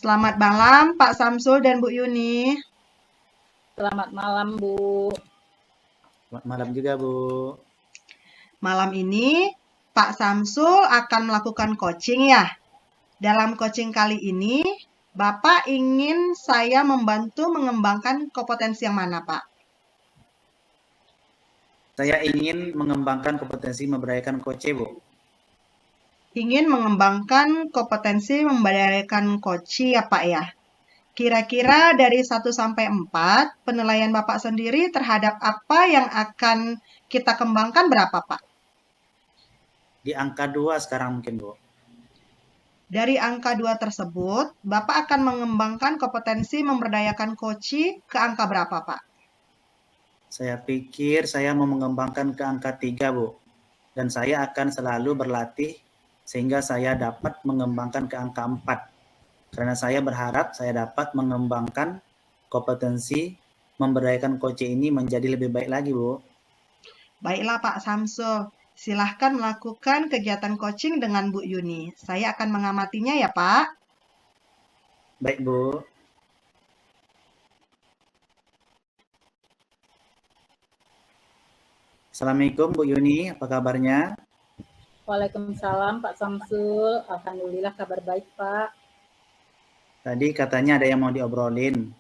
Selamat malam Pak Samsul dan Bu Yuni. Selamat malam, Bu. Selamat malam juga, Bu. Malam ini Pak Samsul akan melakukan coaching ya. Dalam coaching kali ini, Bapak ingin saya membantu mengembangkan kompetensi yang mana, Pak? Saya ingin mengembangkan kompetensi memberdayakan coach, Bu. Ingin mengembangkan kompetensi memberdayakan coach ya, Pak ya. Kira-kira dari 1 sampai 4, penilaian Bapak sendiri terhadap apa yang akan kita kembangkan berapa, Pak? Di angka 2 sekarang mungkin, Bu. Dari angka 2 tersebut, Bapak akan mengembangkan kompetensi memberdayakan coach ke angka berapa, Pak? Saya pikir saya mau mengembangkan ke angka 3, Bu. Dan saya akan selalu berlatih sehingga saya dapat mengembangkan ke angka 4. Karena saya berharap saya dapat mengembangkan kompetensi memberdayakan coach ini menjadi lebih baik lagi, Bu. Baiklah Pak Samsul, silahkan melakukan kegiatan coaching dengan Bu Yuni. Saya akan mengamatinya ya Pak. Baik, Bu. Assalamualaikum Bu Yuni, apa kabarnya? Waalaikumsalam, Pak Samsul. Alhamdulillah kabar baik, Pak. Tadi katanya ada yang mau diobrolin.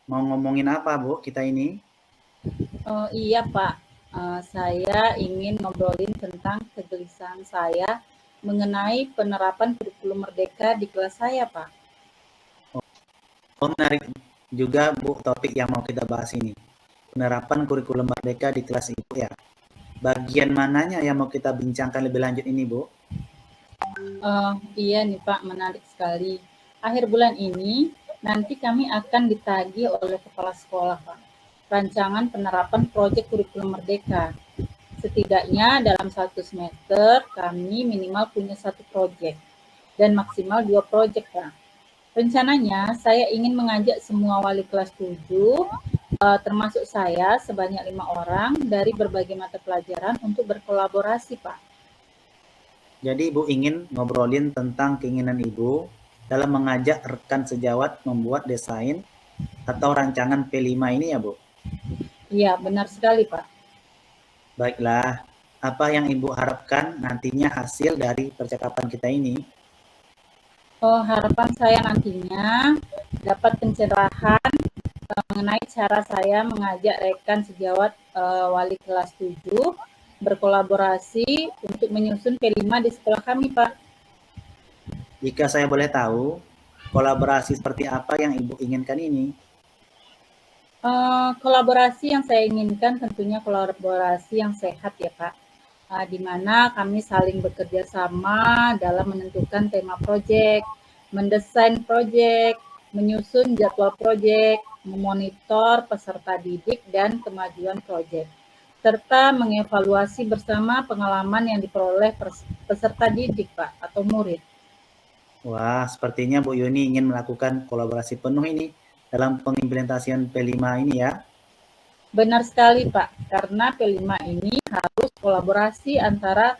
Mau ngomongin apa, Bu, kita ini? Oh iya, Pak. Saya ingin ngobrolin tentang kegelisahan saya mengenai penerapan kurikulum merdeka di kelas saya, Pak. Oh, menarik juga, Bu, topik yang mau kita bahas ini. Penerapan kurikulum merdeka di kelas Ibu ya. Bagian mananya yang mau kita bincangkan lebih lanjut ini, Bu? Iya nih, Pak, menarik sekali. Akhir bulan ini, nanti kami akan ditagih oleh kepala sekolah, Pak. Rancangan penerapan proyek kurikulum merdeka. Setidaknya dalam 1 semester, kami minimal punya 1 proyek dan maksimal 2 proyek, Pak. Rencananya, saya ingin mengajak semua wali kelas 7, termasuk saya sebanyak 5 orang dari berbagai mata pelajaran untuk berkolaborasi, Pak. Jadi Ibu ingin ngobrolin tentang keinginan Ibu dalam mengajak rekan sejawat membuat desain atau rancangan P5 ini ya, Bu? Iya, benar sekali, Pak. Baiklah, apa yang Ibu harapkan nantinya hasil dari percakapan kita ini? Harapan saya nantinya dapat pencerahan mengenai cara saya mengajak rekan sejawat wali kelas 7 berkolaborasi untuk menyusun P5 di sekolah kami, Pak. Jika saya boleh tahu, kolaborasi seperti apa yang Ibu inginkan ini? Kolaborasi yang saya inginkan tentunya kolaborasi yang sehat ya, Pak. Di mana kami saling bekerja sama dalam menentukan tema proyek, mendesain proyek, menyusun jadwal proyek, memonitor peserta didik dan kemajuan proyek, serta mengevaluasi bersama pengalaman yang diperoleh peserta didik, Pak, atau murid. Wah, sepertinya Bu Yuni ingin melakukan kolaborasi penuh ini dalam pengimplementasian P5 ini ya. Benar sekali, Pak, karena P5 ini harus kolaborasi antara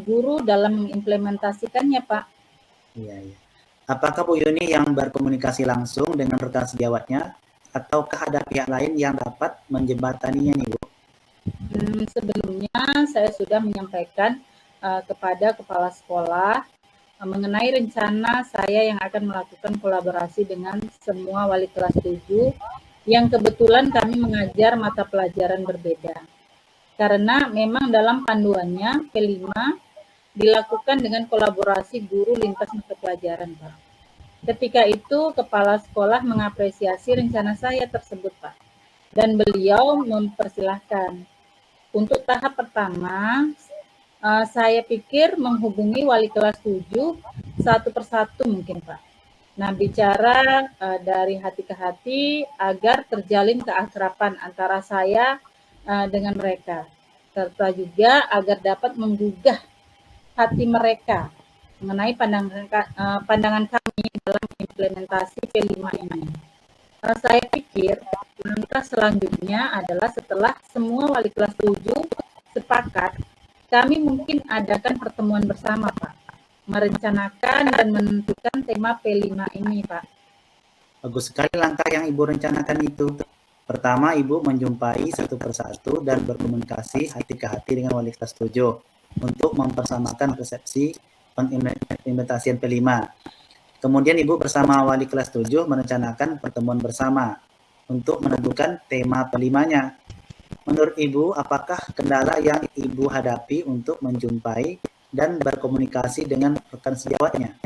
guru dalam mengimplementasikannya, Pak. Iya. Apakah Bu Yuni yang berkomunikasi langsung dengan rekan sejawatnya, ataukah ada pihak lain yang dapat menjembataninya nih, Bu? Sebelumnya saya sudah menyampaikan kepada kepala sekolah mengenai rencana saya yang akan melakukan kolaborasi dengan semua wali kelas 7 yang kebetulan kami mengajar mata pelajaran berbeda. Karena memang dalam panduannya P5 dilakukan dengan kolaborasi guru lintas mata pelajaran, Pak. Ketika itu kepala sekolah mengapresiasi rencana saya tersebut, Pak. Dan beliau mempersilahkan. Untuk tahap pertama, saya pikir menghubungi wali kelas 7 satu persatu mungkin, Pak. Nah, bicara dari hati ke hati agar terjalin keakraban antara saya dengan mereka, serta juga agar dapat menggugah hati mereka mengenai pandangan kami dalam implementasi P5 ini. Saya pikir langkah selanjutnya adalah setelah semua wali kelas 7 sepakat, kami mungkin adakan pertemuan bersama, Pak, merencanakan dan menentukan tema P5 ini, Pak. Bagus sekali langkah yang Ibu rencanakan itu. Pertama, Ibu menjumpai satu persatu dan berkomunikasi hati ke hati dengan wali kelas 7 untuk mempersamakan persepsi pengimplementasian P5. Kemudian Ibu bersama wali kelas 7 merencanakan pertemuan bersama untuk menentukan tema P5-nya. Menurut Ibu, apakah kendala yang Ibu hadapi untuk menjumpai dan berkomunikasi dengan rekan sejawatnya?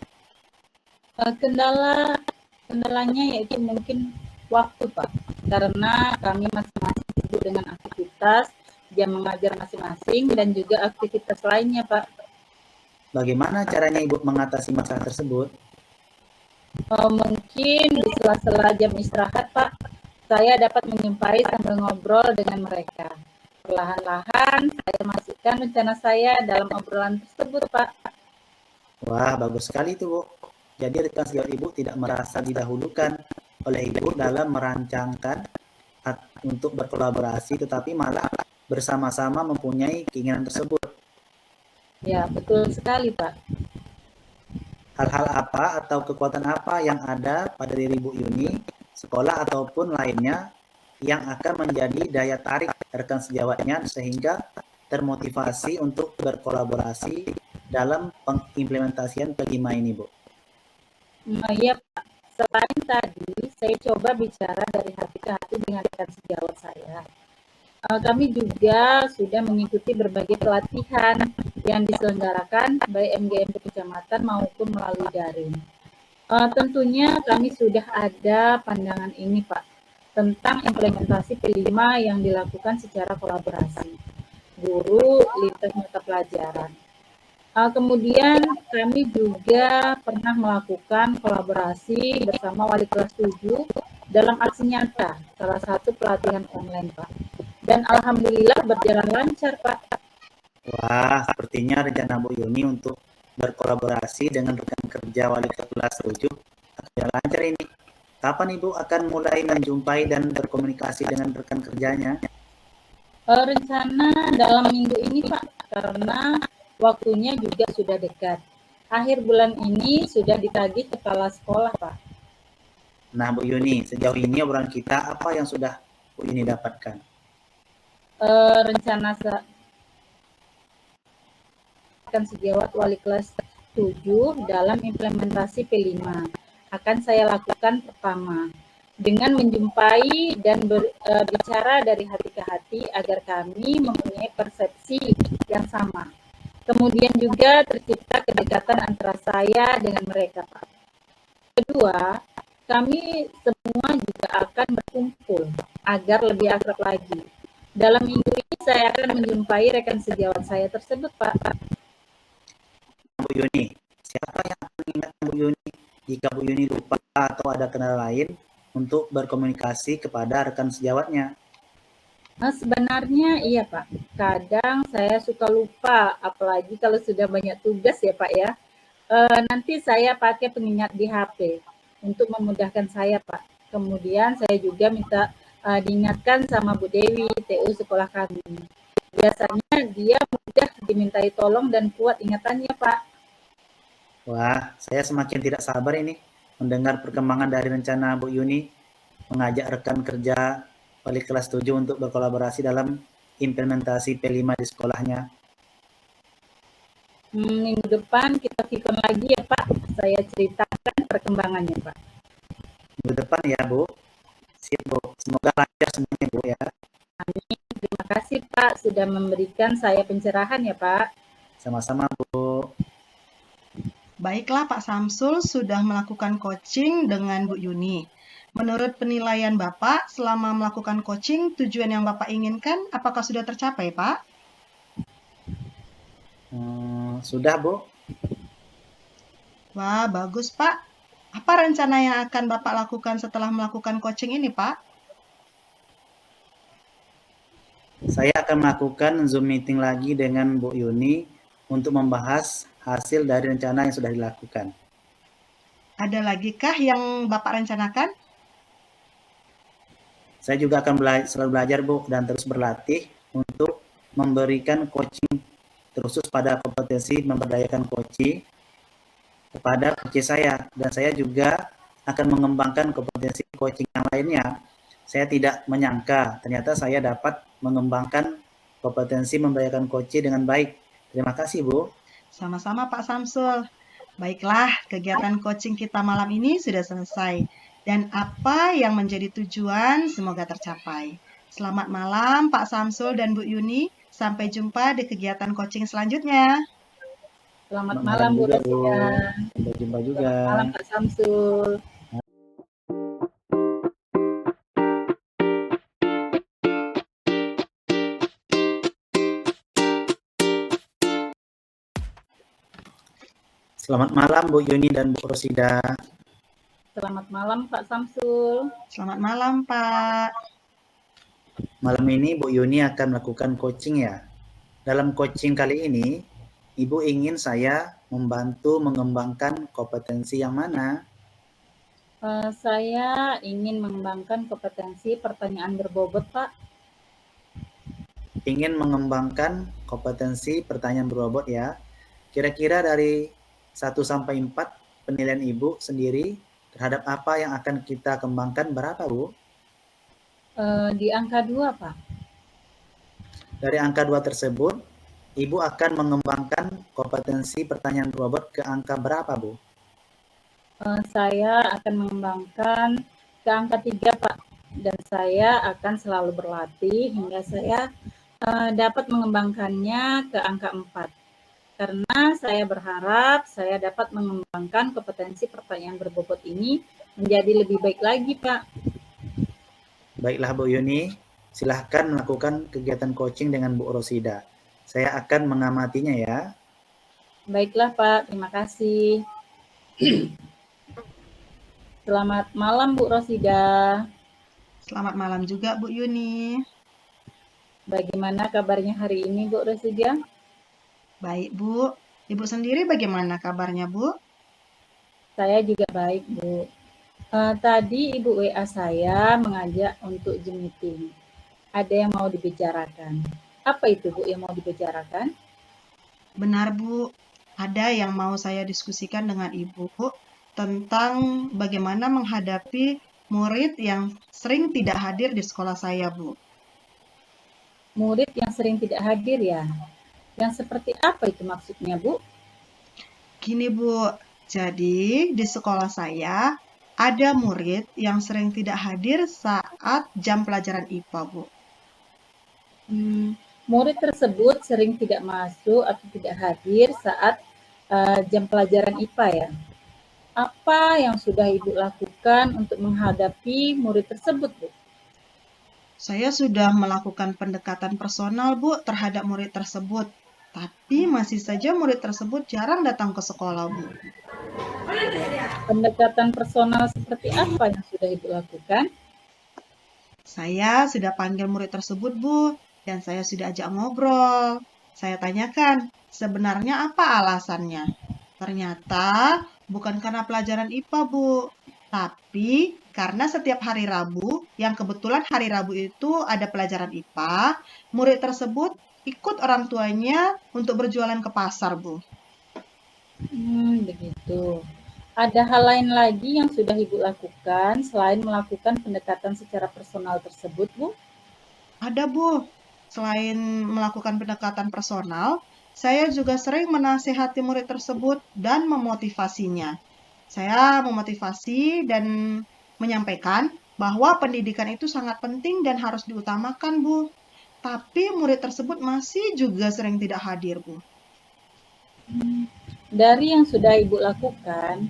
Kendalanya yaitu mungkin waktu, Pak, karena kami masing-masing sibuk dengan aktivitas jam mengajar masing-masing dan juga aktivitas lainnya, Pak. Bagaimana caranya Ibu mengatasi masalah tersebut? Mungkin di sela-sela jam istirahat, Pak, saya dapat menyumpai sambil ngobrol dengan mereka. Perlahan-lahan saya masukkan rencana saya dalam obrolan tersebut, Pak. Wah, bagus sekali itu, Bu. Jadi rekan sejawat Ibu tidak merasa didahulukan oleh Ibu dalam merancangkan untuk berkolaborasi, tetapi malah bersama-sama mempunyai keinginan tersebut. Ya, betul sekali, Pak. Hal-hal apa atau kekuatan apa yang ada pada diri Bu Yuni, sekolah ataupun lainnya yang akan menjadi daya tarik rekan sejawatnya sehingga termotivasi untuk berkolaborasi dalam pengimplementasian P5 ini, Bu? Iya, Pak. Selain tadi, saya coba bicara dari hati ke hati dengan rekan sejawat saya. Kami juga sudah mengikuti berbagai pelatihan yang diselenggarakan baik MGMP kecamatan maupun melalui daring. Tentunya kami sudah ada pandangan ini, Pak, tentang implementasi P5 yang dilakukan secara kolaborasi guru lintas mata pelajaran. Kemudian kami juga pernah melakukan kolaborasi bersama wali kelas 7 dalam aksi nyata, salah satu pelatihan online, Pak. Dan alhamdulillah berjalan lancar, Pak. Wah, sepertinya rencana Bu Yuni untuk berkolaborasi dengan rekan kerja wali kelas 7 akan lancar ini. Kapan Ibu akan mulai menjumpai dan berkomunikasi dengan rekan kerjanya? Rencana dalam minggu ini, Pak, karena waktunya juga sudah dekat. Akhir bulan ini sudah ditagih kepala sekolah, Pak. Nah, Bu Yuni, sejauh ini obrolan kita apa yang sudah Bu Yuni dapatkan? Rencana akan sejawat wali kelas 7 dalam implementasi P5 akan saya lakukan pertama dengan menjumpai dan berbicara dari hati ke hati agar kami mempunyai persepsi yang sama. Kemudian juga tercipta kedekatan antara saya dengan mereka, Pak. Kedua, kami semua juga akan berkumpul agar lebih akrab lagi. Dalam minggu ini saya akan menjumpai rekan sejawat saya tersebut, Pak. Bu Yuni, siapa yang akan mengingatkan Bu Yuni jika Bu Yuni lupa atau ada kendala lain untuk berkomunikasi kepada rekan sejawatnya? Nah, sebenarnya iya, Pak. Kadang saya suka lupa, apalagi kalau sudah banyak tugas ya, Pak ya. Nanti saya pakai pengingat di HP untuk memudahkan saya, Pak. Kemudian saya juga minta diingatkan sama Bu Dewi, TU sekolah kami. Biasanya dia mudah dimintai tolong dan kuat ingatannya, Pak. Wah, saya semakin tidak sabar ini mendengar perkembangan dari rencana Bu Yuni mengajak rekan kerja wali kelas 7 untuk berkolaborasi dalam implementasi P5 di sekolahnya. Minggu depan kita vikon lagi ya, Pak. Saya ceritakan perkembangannya, Pak. Minggu depan ya, Bu. Sip, Bu. Semoga lancar semuanya, Bu ya. Amin. Terima kasih, Pak, sudah memberikan saya pencerahan ya, Pak. Sama-sama, Bu. Baiklah, Pak Samsul sudah melakukan coaching dengan Bu Yuni. Menurut penilaian Bapak, selama melakukan coaching, tujuan yang Bapak inginkan apakah sudah tercapai, Pak? Sudah, Bu. Wah, bagus, Pak. Apa rencana yang akan Bapak lakukan setelah melakukan coaching ini, Pak? Saya akan melakukan Zoom meeting lagi dengan Bu Yuni untuk membahas hasil dari rencana yang sudah dilakukan. Ada lagi kah yang Bapak rencanakan? Saya juga akan selalu belajar, Bu, dan terus berlatih untuk memberikan coaching terkhusus pada kompetensi memberdayakan coaching kepada coach saya. Dan saya juga akan mengembangkan kompetensi coaching yang lainnya. Saya tidak menyangka ternyata saya dapat mengembangkan kompetensi membayarkan coaching dengan baik. Terima kasih, Bu. Sama-sama Pak Samsul. Baiklah, kegiatan coaching kita malam ini sudah selesai. Dan apa yang menjadi tujuan semoga tercapai. Selamat malam Pak Samsul dan Bu Yuni. Sampai jumpa di kegiatan coaching selanjutnya. Selamat malam Bu juga, Bu. Rosida. Sampai jumpa juga. Selamat malam Pak Samsul. Selamat malam Bu Yuni dan Bu Rosida. Selamat malam Pak Samsul. Selamat malam Pak. Malam ini Bu Yuni akan melakukan coaching ya. Dalam coaching kali ini, Ibu ingin saya membantu mengembangkan kompetensi yang mana? Saya ingin mengembangkan kompetensi pertanyaan berbobot, Pak. Ingin mengembangkan kompetensi pertanyaan berbobot ya. Kira-kira dari 1 sampai 4 penilaian Ibu sendiri terhadap apa yang akan kita kembangkan berapa, Bu? Di angka 2, Pak. Dari angka 2 tersebut, Ibu akan mengembangkan kompetensi pertanyaan berbobot ke angka berapa, Bu? Saya akan mengembangkan ke angka 3, Pak. Dan saya akan selalu berlatih hingga saya dapat mengembangkannya ke angka 4. Karena saya berharap saya dapat mengembangkan kompetensi pertanyaan berbobot ini menjadi lebih baik lagi, Pak. Baiklah Bu Yuni, silahkan melakukan kegiatan coaching dengan Bu Rosida. Saya akan mengamatinya ya. Baiklah Pak, terima kasih. Selamat malam Bu Rosida. Selamat malam juga Bu Yuni. Bagaimana kabarnya hari ini Bu Rosida? Baik Bu. Ibu sendiri bagaimana kabarnya Bu? Saya juga baik Bu. Tadi Ibu WA saya mengajak untuk Zoom meeting. Ada yang mau dibicarakan. Apa itu Bu yang mau dibicarakan? Benar Bu, ada yang mau saya diskusikan dengan Ibu tentang bagaimana menghadapi murid yang sering tidak hadir di sekolah saya Bu. Murid yang sering tidak hadir ya? Yang seperti apa itu maksudnya Bu? Gini Bu, jadi di sekolah saya ada murid yang sering tidak hadir saat jam pelajaran IPA Bu. Murid tersebut sering tidak masuk atau tidak hadir saat jam pelajaran IPA ya. Apa yang sudah Ibu lakukan untuk menghadapi murid tersebut, Bu? Saya sudah melakukan pendekatan personal Bu terhadap murid tersebut, tapi masih saja murid tersebut jarang datang ke sekolah Bu. Pendekatan personal seperti apa yang sudah Ibu lakukan? Saya sudah panggil murid tersebut Bu, dan saya sudah ajak ngobrol. Saya tanyakan, sebenarnya apa alasannya? Ternyata bukan karena pelajaran IPA, Bu. Tapi karena setiap hari Rabu, yang kebetulan hari Rabu itu ada pelajaran IPA, murid tersebut ikut orang tuanya untuk berjualan ke pasar, Bu. Begitu. Ada hal lain lagi yang sudah Ibu lakukan selain melakukan pendekatan secara personal tersebut, Bu? Ada, Bu. Selain melakukan pendekatan personal, saya juga sering menasihati murid tersebut dan memotivasinya. Saya memotivasi dan menyampaikan bahwa pendidikan itu sangat penting dan harus diutamakan, Bu. Tapi murid tersebut masih juga sering tidak hadir, Bu. Dari yang sudah Ibu lakukan,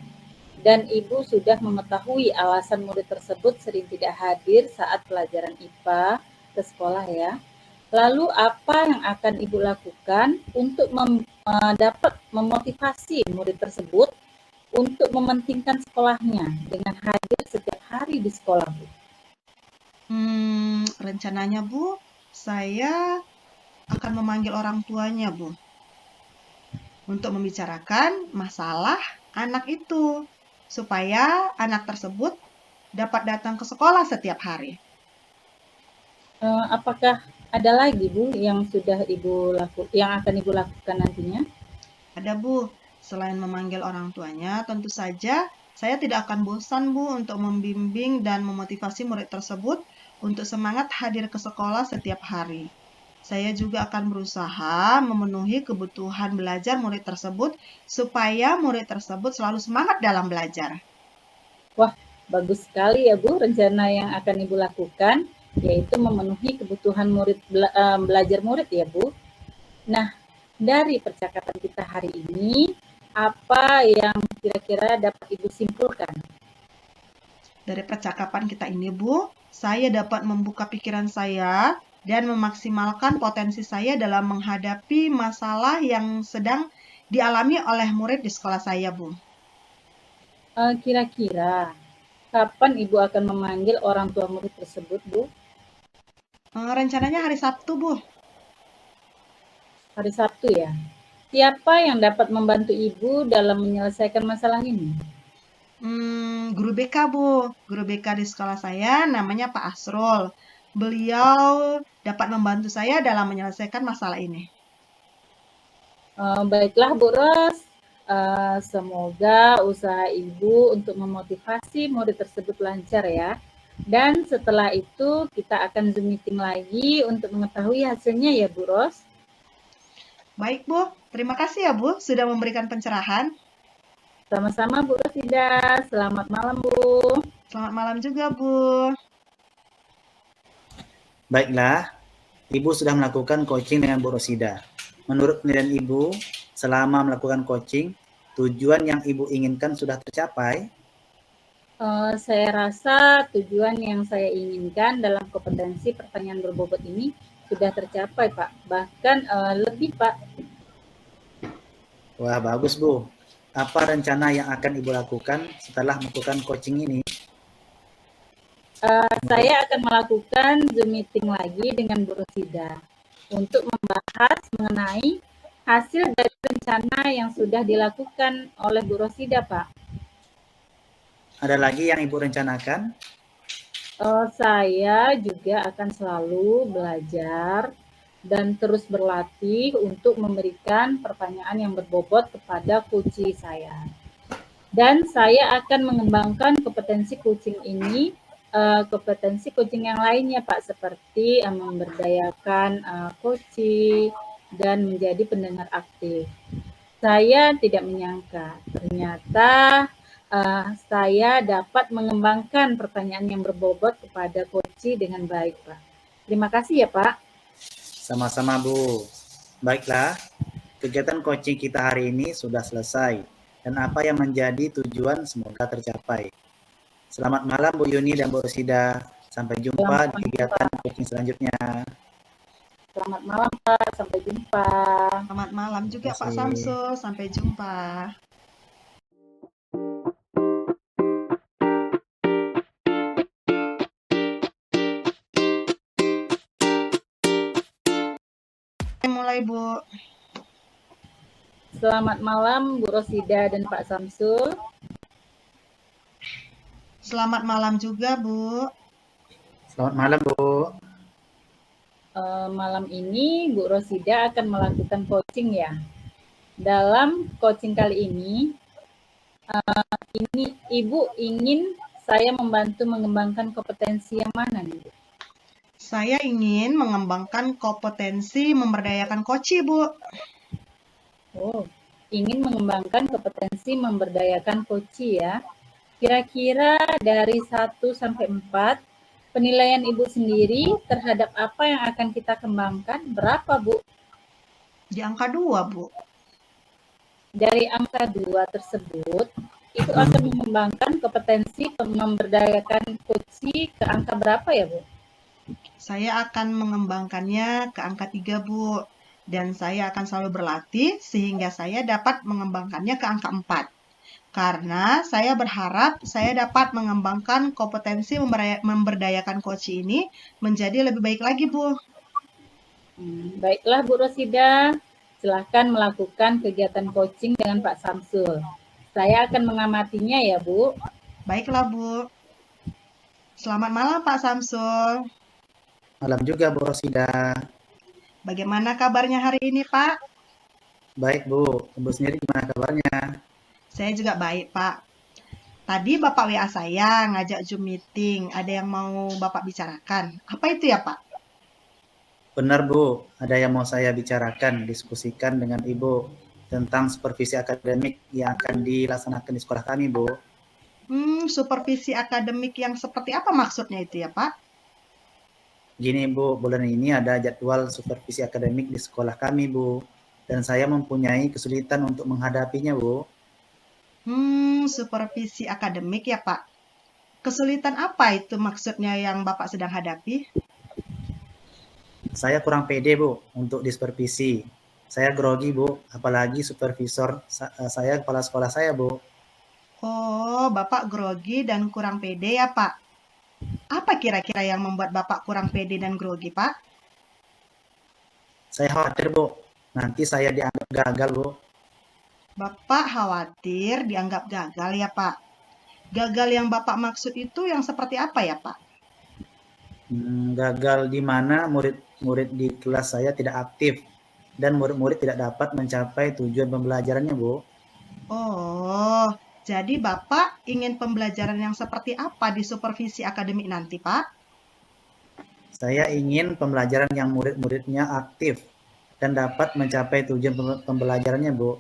dan Ibu sudah mengetahui alasan murid tersebut sering tidak hadir saat pelajaran IPA ke sekolah ya. Lalu apa yang akan Ibu lakukan untuk dapat memotivasi murid tersebut untuk mementingkan sekolahnya dengan hadir setiap hari di sekolah, Bu? Rencananya Bu, saya akan memanggil orang tuanya Bu, untuk membicarakan masalah anak itu, supaya anak tersebut dapat datang ke sekolah setiap hari. Apakah ada lagi Bu yang sudah yang akan Ibu lakukan nantinya? Ada Bu, selain memanggil orang tuanya, tentu saja Saya tidak akan bosan, Bu, untuk membimbing dan memotivasi murid tersebut untuk semangat hadir ke sekolah setiap hari. Saya juga akan berusaha memenuhi kebutuhan belajar murid tersebut supaya murid tersebut selalu semangat dalam belajar. Wah, bagus sekali ya Bu rencana yang akan Ibu lakukan, yaitu memenuhi kebutuhan belajar murid ya Bu. Nah, dari percakapan kita hari ini, apa yang kira-kira dapat Ibu simpulkan? Dari percakapan kita ini, Bu, saya dapat membuka pikiran saya dan memaksimalkan potensi saya dalam menghadapi masalah yang sedang dialami oleh murid di sekolah saya, Bu. Kira-kira kapan Ibu akan memanggil orang tua murid tersebut, Bu? Rencananya hari Sabtu, Bu. Hari Sabtu ya. Siapa yang dapat membantu Ibu dalam menyelesaikan masalah ini? Guru BK, Bu. Guru BK di sekolah saya namanya Pak Asrul. Beliau dapat membantu saya dalam menyelesaikan masalah ini. Baiklah Bu Ros, semoga usaha Ibu untuk memotivasi murid tersebut lancar ya. Dan setelah itu kita akan Zoom meeting lagi untuk mengetahui hasilnya ya Bu Ros. Baik, Bu. Terima kasih ya, Bu, sudah memberikan pencerahan. Sama-sama Bu Rosida, selamat malam Bu. Selamat malam juga, Bu. Baiklah, Ibu sudah melakukan coaching dengan Bu Rosida. Menurut penilaian Ibu, selama melakukan coaching, tujuan yang Ibu inginkan sudah tercapai? Saya rasa tujuan yang saya inginkan dalam kompetensi pertanyaan berbobot ini sudah tercapai Pak, bahkan lebih Pak. Wah, bagus Bu. Apa rencana yang akan Ibu lakukan setelah melakukan coaching ini? Saya akan melakukan Zoom meeting lagi dengan Bu Rosida untuk membahas mengenai hasil dari rencana yang sudah dilakukan oleh Bu Rosida, Pak. Ada lagi yang Ibu rencanakan? Saya juga akan selalu belajar dan terus berlatih untuk memberikan pertanyaan yang berbobot kepada coaching saya. Dan saya akan mengembangkan kompetensi coaching ini, kompetensi coaching yang lainnya Pak, seperti memberdayakan coaching dan menjadi pendengar aktif. Saya tidak menyangka ternyata saya dapat mengembangkan pertanyaan yang berbobot kepada coaching dengan baik Pak. Terima kasih ya Pak. Sama-sama Bu. Baiklah, kegiatan coaching kita hari ini sudah selesai. Dan apa yang menjadi tujuan semoga tercapai. Selamat malam Bu Yuni dan Bu Rosida. Sampai jumpa di kegiatan coaching selanjutnya. Selamat malam Pak, sampai jumpa. Selamat malam juga Pak Samsul, sampai jumpa. Mulai Bu. Selamat malam Bu Rosida dan Pak Samsul. Selamat malam juga Bu. Selamat malam Bu. Malam ini Bu Rosida akan melakukan coaching ya. Dalam coaching kali ini Ibu ingin saya membantu mengembangkan kompetensi yang mana nih Bu? Saya ingin mengembangkan kompetensi memberdayakan coaching Bu. Oh, ingin mengembangkan kompetensi memberdayakan coaching ya. Kira-kira dari 1 sampai 4, penilaian Ibu sendiri terhadap apa yang akan kita kembangkan berapa Bu? Di angka 2 Bu. Dari angka 2 tersebut, itu akan mengembangkan kompetensi memberdayakan coaching ke angka berapa ya Bu? Saya akan mengembangkannya ke angka 3 Bu. Dan saya akan selalu berlatih sehingga saya dapat mengembangkannya ke angka 4. Karena saya berharap saya dapat mengembangkan kompetensi memberdayakan coaching ini menjadi lebih baik lagi Bu. Baiklah Bu Rosida, silahkan melakukan kegiatan coaching dengan Pak Samsul. Saya akan mengamatinya ya Bu. Baiklah Bu. Selamat malam Pak Samsul. Malam juga Bu Rosida. Bagaimana kabarnya hari ini Pak? Baik Bu, Ibu sendiri gimana kabarnya? Saya juga baik Pak. Tadi Bapak WA saya ngajak Zoom meeting. Ada yang mau Bapak bicarakan. Apa itu ya, Pak? Benar, Bu. Ada yang mau saya bicarakan, diskusikan dengan Ibu tentang supervisi akademik yang akan dilaksanakan di sekolah kami, Bu. Supervisi akademik yang seperti apa maksudnya itu ya, Pak? Gini, Bu, bulan ini ada jadwal supervisi akademik di sekolah kami, Bu. Dan saya mempunyai kesulitan untuk menghadapinya, Bu. Supervisi akademik ya, Pak. Kesulitan apa itu maksudnya yang Bapak sedang hadapi? Saya kurang pede, Bu, untuk disupervisi. Saya grogi, Bu, apalagi supervisor saya, kepala sekolah saya, Bu. Oh, Bapak grogi dan kurang pede ya, Pak. Apa kira-kira yang membuat Bapak kurang pede dan grogi, Pak? Saya khawatir, Bu, nanti saya dianggap gagal, Bu. Bapak khawatir dianggap gagal ya, Pak. Gagal yang Bapak maksud itu yang seperti apa ya, Pak? Gagal di mana murid-murid di kelas saya tidak aktif dan murid-murid tidak dapat mencapai tujuan pembelajarannya, Bu. Oh, jadi Bapak ingin pembelajaran yang seperti apa di supervisi akademik nanti, Pak? Saya ingin pembelajaran yang murid-muridnya aktif dan dapat mencapai tujuan pembelajarannya, Bu.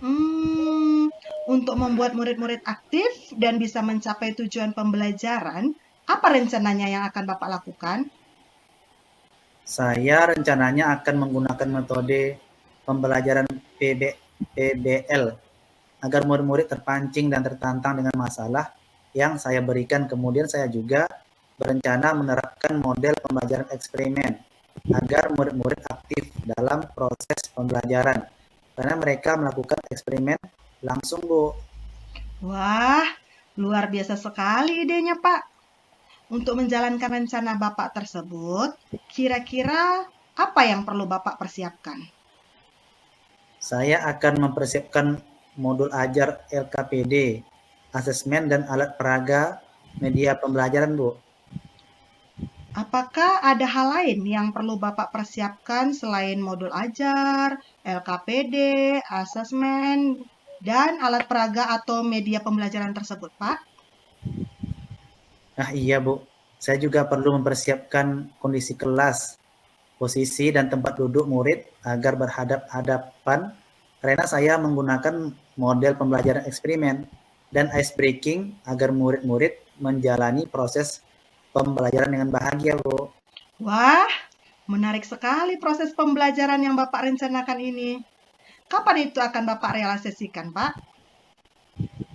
Hmm, untuk membuat murid-murid aktif dan bisa mencapai tujuan pembelajaran, apa rencananya yang akan Bapak lakukan? Saya rencananya akan menggunakan metode pembelajaran PBL agar murid-murid terpancing dan tertantang dengan masalah yang saya berikan. Kemudian saya juga berencana menerapkan model pembelajaran eksperimen agar murid-murid aktif dalam proses pembelajaran. Karena mereka melakukan eksperimen langsung, Bu. Wah, luar biasa sekali idenya, Pak. Untuk menjalankan rencana Bapak tersebut, kira-kira apa yang perlu Bapak persiapkan? Saya akan mempersiapkan modul ajar LKPD, asesmen dan alat peraga media pembelajaran, Bu. Apakah ada hal lain yang perlu Bapak persiapkan selain modul ajar, LKPD, asesmen, dan alat peraga atau media pembelajaran tersebut, Pak? Nah iya, Bu. Saya juga perlu mempersiapkan kondisi kelas, posisi dan tempat duduk murid agar berhadap-hadapan karena saya menggunakan model pembelajaran eksperimen dan ice breaking agar murid-murid menjalani proses pembelajaran dengan bahagia, Bu. Wah, menarik sekali proses pembelajaran yang Bapak rencanakan ini. Kapan itu akan Bapak realisasikan, Pak?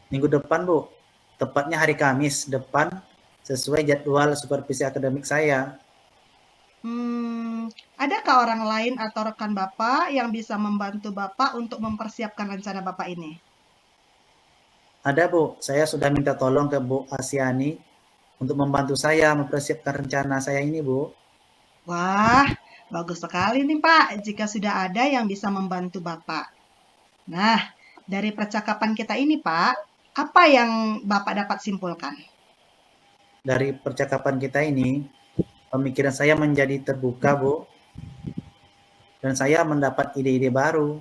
Minggu depan, Bu. Tepatnya hari Kamis depan sesuai jadwal supervisi akademik saya. Adakah orang lain atau rekan Bapak yang bisa membantu Bapak untuk mempersiapkan rencana Bapak ini? Ada, Bu. Saya sudah minta tolong ke Bu Asiani untuk membantu saya mempersiapkan rencana saya ini, Bu. Wah, bagus sekali nih Pak, jika sudah ada yang bisa membantu Bapak. Nah, dari percakapan kita ini Pak, apa yang Bapak dapat simpulkan? Dari percakapan kita ini, pemikiran saya menjadi terbuka, Bu. Dan saya mendapat ide-ide baru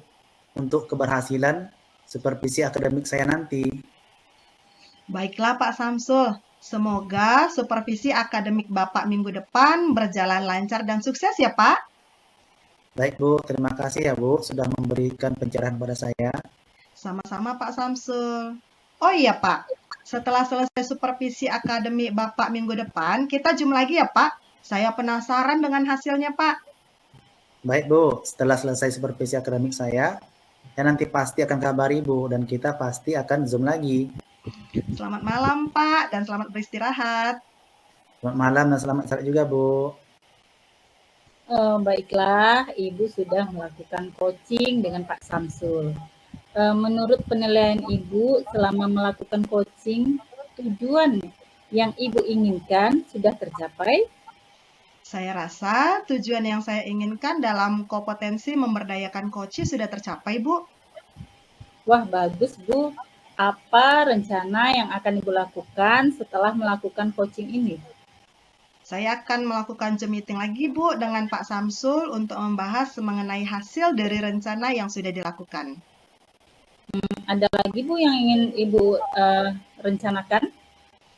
untuk keberhasilan supervisi akademik saya nanti. Baiklah Pak Samsul, semoga supervisi akademik Bapak minggu depan berjalan lancar dan sukses ya Pak. Baik, Bu. Terima kasih ya, Bu, sudah memberikan pencerahan pada saya. Sama-sama Pak Samsul. Oh iya Pak, setelah selesai supervisi akademik Bapak minggu depan, kita zoom lagi ya Pak. Saya penasaran dengan hasilnya Pak. Baik, Bu. Setelah selesai supervisi akademik saya nanti pasti akan kabari, Bu, dan kita pasti akan Zoom lagi. Selamat malam Pak, dan selamat beristirahat. Selamat malam dan selamat istirahat juga, Bu. Baiklah, Ibu sudah melakukan coaching dengan Pak Samsul. Menurut penilaian Ibu, selama melakukan coaching, tujuan yang Ibu inginkan sudah tercapai? Saya rasa tujuan yang saya inginkan dalam kompetensi memberdayakan coach sudah tercapai, Bu. Wah, bagus, Bu. Apa rencana yang akan Ibu lakukan setelah melakukan coaching ini? Saya akan melakukan Zoom meeting lagi, Bu, dengan Pak Samsul untuk membahas mengenai hasil dari rencana yang sudah dilakukan. Ada lagi Bu yang ingin Ibu rencanakan?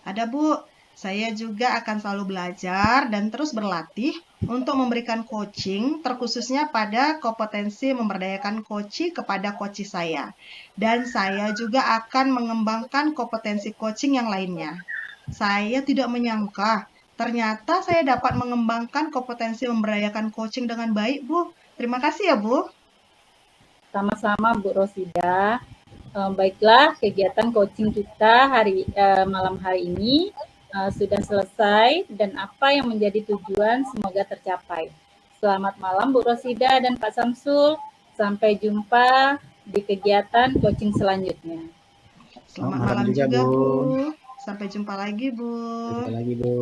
Ada, Bu. Saya juga akan selalu belajar dan terus berlatih untuk memberikan coaching, terkhususnya pada kompetensi memberdayakan coaching kepada coach saya. Dan saya juga akan mengembangkan kompetensi coaching yang lainnya. Saya tidak menyangka, ternyata saya dapat mengembangkan kompetensi memberdayakan coaching dengan baik, Bu. Terima kasih ya, Bu. Sama-sama Bu Rosida. Baiklah, kegiatan coaching kita malam hari ini sudah selesai dan apa yang menjadi tujuan semoga tercapai. Selamat malam Bu Rosida dan Pak Samsul. Sampai jumpa di kegiatan coaching selanjutnya. Selamat malam juga, Bu. Sampai jumpa lagi, Bu. Sampai lagi, Bu.